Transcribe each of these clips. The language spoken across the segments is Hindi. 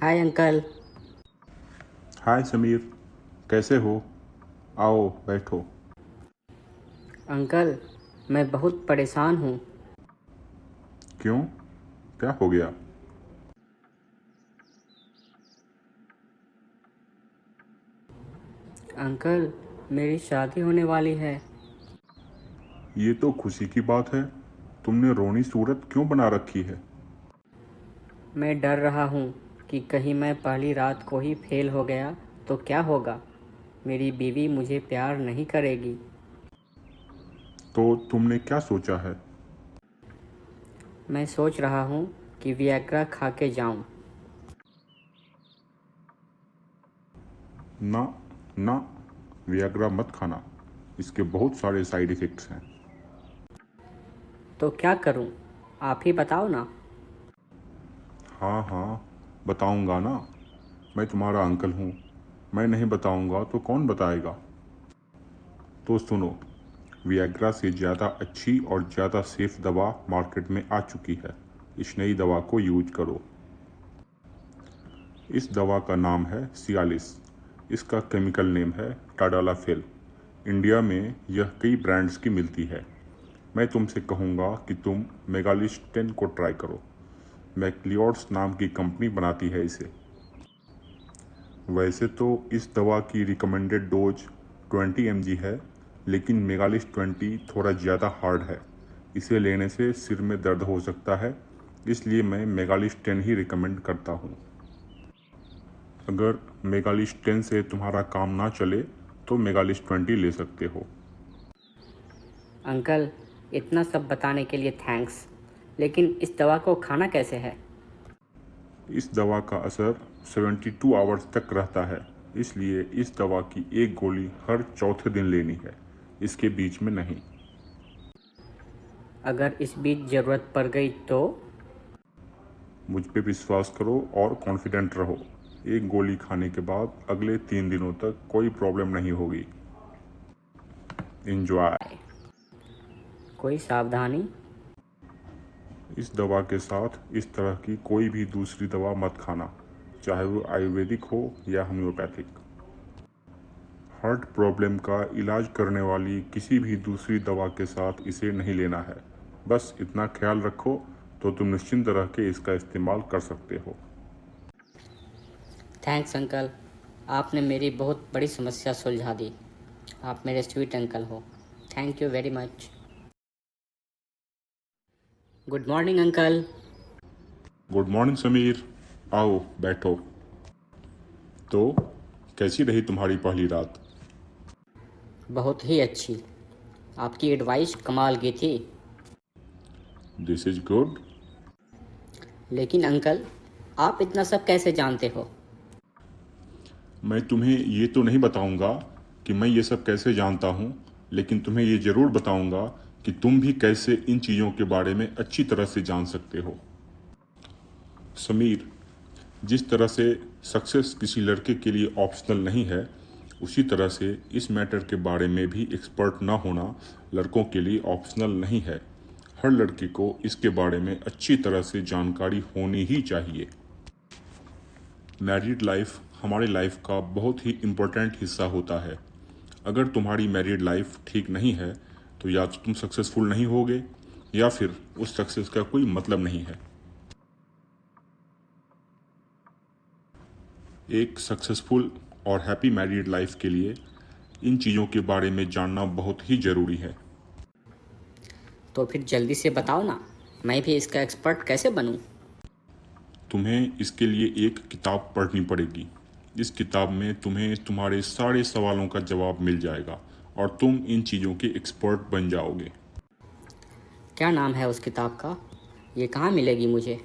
Hi uncle. हाय समीर, कैसे हो? आओ बैठो। अंकल, मैं बहुत परेशान हूँ। क्यों? क्या हो गया? अंकल, मेरी शादी होने वाली है। ये तो खुशी की बात है। तुमने रोनी सूरत क्यों बना रखी है? मैं डर रहा हूँ कि कहीं मैं पहली रात को ही फेल हो गया तो क्या होगा। मेरी बीवी मुझे प्यार नहीं करेगी। तो तुमने क्या सोचा है? मैं सोच रहा हूँ कि वियाग्रा खा के जाऊँ। ना ना, वियाग्रा मत खाना। इसके बहुत सारे साइड इफ़ेक्ट्स हैं। तो क्या करूँ, आप ही बताओ ना। हाँ हाँ, बताऊंगा ना। मैं तुम्हारा अंकल हूँ। मैं नहीं बताऊंगा तो कौन बताएगा? तो सुनो, वियाग्रा से ज़्यादा अच्छी और ज़्यादा सेफ दवा मार्केट में आ चुकी है। इस नई दवा को यूज करो। इस दवा का नाम है सियालिस। इसका केमिकल नेम है टाडालाफिल। इंडिया में यह कई ब्रांड्स की मिलती है। मैं तुमसे कहूँगा कि तुम मेगालिस्टेन को ट्राई करो। मैक्लियोड्स नाम की कंपनी बनाती है इसे। वैसे तो इस दवा की रिकमेंडेड डोज 20 mg है, लेकिन मेगालिस्ट 20 थोड़ा ज़्यादा हार्ड है। इसे लेने से सिर में दर्द हो सकता है, इसलिए मैं मेगालिस्ट 10 ही रिकमेंड करता हूँ। अगर मेगालिस्ट 10 से तुम्हारा काम ना चले तो मेगालिस्ट 20 ले सकते हो। अंकल, इतना सब बताने के लिए थैंक्स। लेकिन इस दवा को खाना कैसे है? इस दवा का असर 72 आवर्स तक रहता है, इसलिए इस दवा की एक गोली हर चौथे दिन लेनी है, इसके बीच में नहीं। अगर इस बीच ज़रूरत पड़ गई तो? मुझ पे विश्वास करो और कॉन्फिडेंट रहो। एक गोली खाने के बाद अगले 3 दिनों तक कोई प्रॉब्लम नहीं होगी। इंजॉय। कोई सावधानी? इस दवा के साथ इस तरह की कोई भी दूसरी दवा मत खाना, चाहे वो आयुर्वेदिक हो या होम्योपैथिक। हार्ट प्रॉब्लम का इलाज करने वाली किसी भी दूसरी दवा के साथ इसे नहीं लेना है। बस इतना ख्याल रखो तो तुम निश्चिंत रह के इसका इस्तेमाल कर सकते हो। थैंक्स अंकल, आपने मेरी बहुत बड़ी समस्या सुलझा दी। आप मेरे स्वीट अंकल हो। Thank you very much. Good morning uncle. Good morning Sameer, आओ बैठो। तो कैसी रही तुम्हारी पहली रात? बहुत ही अच्छी। आपकी एडवाइस कमाल की थी। This is good. लेकिन अंकल, आप इतना सब कैसे जानते हो? मैं तुम्हें ये तो नहीं बताऊंगा कि मैं ये सब कैसे जानता हूँ, लेकिन तुम्हें ये ज़रूर बताऊंगा कि तुम भी कैसे इन चीज़ों के बारे में अच्छी तरह से जान सकते हो। समीर, जिस तरह से सक्सेस किसी लड़के के लिए ऑप्शनल नहीं है, उसी तरह से इस मैटर के बारे में भी एक्सपर्ट ना होना लड़कों के लिए ऑप्शनल नहीं है। हर लड़के को इसके बारे में अच्छी तरह से जानकारी होनी ही चाहिए। मैरिड लाइफ हमारी लाइफ का बहुत ही इम्पोर्टेंट हिस्सा होता है। अगर तुम्हारी मैरिड लाइफ ठीक नहीं है तो या तो तुम सक्सेसफुल नहीं होगे, या फिर उस सक्सेस का कोई मतलब नहीं है। एक सक्सेसफुल और हैप्पी मैरिड लाइफ के लिए इन चीज़ों के बारे में जानना बहुत ही ज़रूरी है। तो फिर जल्दी से बताओ ना, मैं भी इसका एक्सपर्ट कैसे बनूं? तुम्हें इसके लिए एक किताब पढ़नी पड़ेगी। इस किताब में तुम्हें तुम्हारे सारे सवालों का जवाब मिल जाएगा और तुम इन चीज़ों के एक्सपर्ट बन जाओगे। क्या नाम है उस किताब का? ये कहाँ मिलेगी मुझे?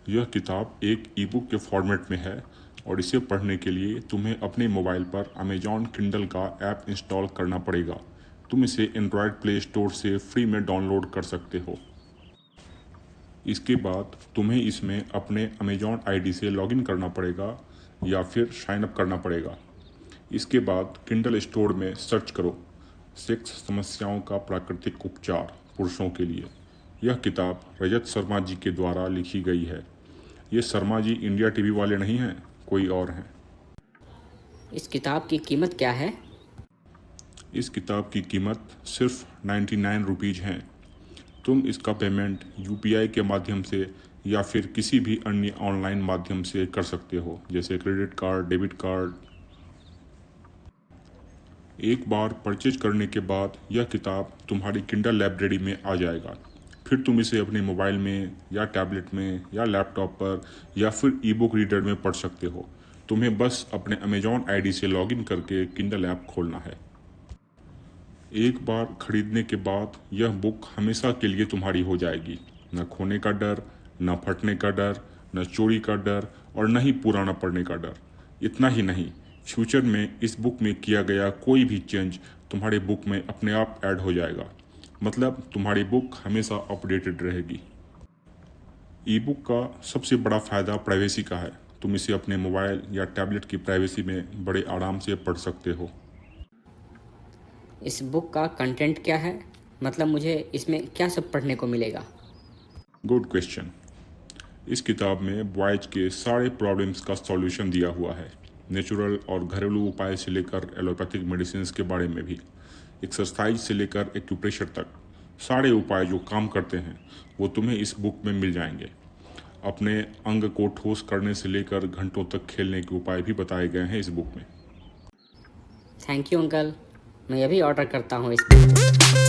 यह किताब एक ई बुक के फॉर्मेट में है, और इसे पढ़ने के लिए तुम्हें अपने मोबाइल पर अमेजॉन किंडल का ऐप इंस्टॉल करना पड़ेगा। तुम इसे एंड्रॉयड प्ले स्टोर से फ्री में डाउनलोड कर सकते हो। इसके बाद तुम्हें इसमें अपने अमेजॉन आईडी से लॉगिन करना पड़ेगा या फिर साइन अप करना पड़ेगा। इसके बाद किंडल स्टोर में सर्च करो, सेक्स समस्याओं का प्राकृतिक उपचार पुरुषों के लिए। यह किताब रजत शर्मा जी के द्वारा लिखी गई है। ये शर्मा जी इंडिया टीवी वाले नहीं हैं, कोई और हैं। इस किताब की कीमत क्या है? इस किताब की कीमत सिर्फ 99 रुपीज़ हैं। तुम इसका पेमेंट यूपीआई के माध्यम से या फिर किसी भी अन्य ऑनलाइन माध्यम से कर सकते हो, जैसे क्रेडिट कार्ड, डेबिट कार्ड। एक बार परचेज करने के बाद यह किताब तुम्हारी किंडल लाइब्रेरी में आ जाएगा। फिर तुम इसे अपने मोबाइल में या टैबलेट में या लैपटॉप पर या फिर ई बुक रीडर में पढ़ सकते हो। तुम्हें बस अपने अमेजॉन आईडी से लॉगिन करके किंडल ऐप खोलना है। एक बार खरीदने के बाद यह बुक हमेशा के लिए तुम्हारी हो जाएगी। न खोने का डर, न फटने का डर, न चोरी का डर और न ही पुराना पड़ने का डर। इतना ही नहीं, फ्यूचर में इस बुक में किया गया कोई भी चेंज तुम्हारे बुक में अपने आप ऐड हो जाएगा। मतलब तुम्हारी बुक हमेशा अपडेटेड रहेगी। ई बुक का सबसे बड़ा फ़ायदा प्राइवेसी का है। तुम इसे अपने मोबाइल या टैबलेट की प्राइवेसी में बड़े आराम से पढ़ सकते हो। इस बुक का कंटेंट क्या है? मतलब मुझे इसमें क्या सब पढ़ने को मिलेगा? Good question. इस किताब में बॉयज के सारे प्रॉब्लम्स का सॉल्यूशन दिया हुआ है। नेचुरल और घरेलू उपाय से लेकर एलोपैथिक मेडिसिन के बारे में भी, एक्सरसाइज से लेकर एक्यूप्रेशर तक, सारे उपाय जो काम करते हैं वो तुम्हें इस बुक में मिल जाएंगे। अपने अंग को ठोस करने से लेकर घंटों तक खेलने के उपाय भी बताए गए हैं इस बुक में। थैंक यू अंकल, मैं अभी ऑर्डर करता हूँ इस बुक को।